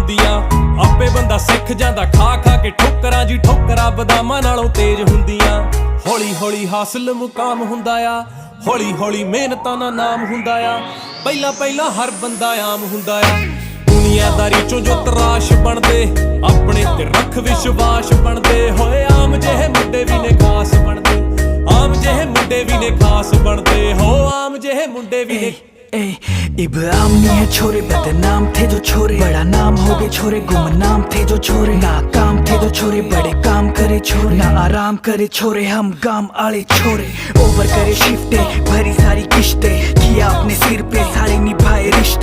ਹੁੰਦੀਆਂ। ਆਪੇ ਬੰਦਾ ਸਿੱਖ ਜਾਂਦਾ ਖਾ ਖਾ ਕੇ ਠੋਕਰਾਂ ਜੀ, ਠੋਕਰਾਂ ਬਦਾਮਾਂ ਨਾਲੋਂ ਤੇਜ਼ ਹੁੰਦੀਆਂ। ਹੌਲੀ ਹੌਲੀ ਹਾਸਲ ਮੁਕਾਮ ਹੁੰਦਾ ਆ, ਹੌਲੀ ਹੌਲੀ ਮਿਹਨਤਾਂ ਦਾ ਨਾਮ ਹੁੰਦਾ ਆ। ਪਹਿਲਾਂ ਪਹਿਲਾਂ ਹਰ ਬੰਦਾ ਆਮ ਹੁੰਦਾ ਆ। ਦੁਨੀਆਦਾਰੀ ਚੋਂ ਜੋ ਤਰਾਸ਼ ਬਣਦੇ, ਆਪਣੇ ਤੇ ਰੱਖ ਵਿਸ਼ਵਾਸ ਬਣਦੇ ਹੋਏ। ਆਮ ਜਿਹੇ ਮੁੰਡੇ ਵੀ ਨੇ ਖਾਸ ਬਣਦੇ, ਆਮ ਜਿਹੇ ਮੁੰਡੇ भी ने खास बनते हो, आम जेहे मुंडे भी ने। इब्राहिम नहीं है छोरे, बदनाम थे जो छोरे, बड़ा नाम हो गए छोरे, गुमनाम थे जो छोरे, नाकाम थे जो छोरे, बड़े काम करे छोरे, ना आराम करे छोरे, हम गाम आले छोरे। ओवर करे शिफ्टे, भरी सारी किश्ते, किया अपने सिर पे सारे निभाए रिश्ते।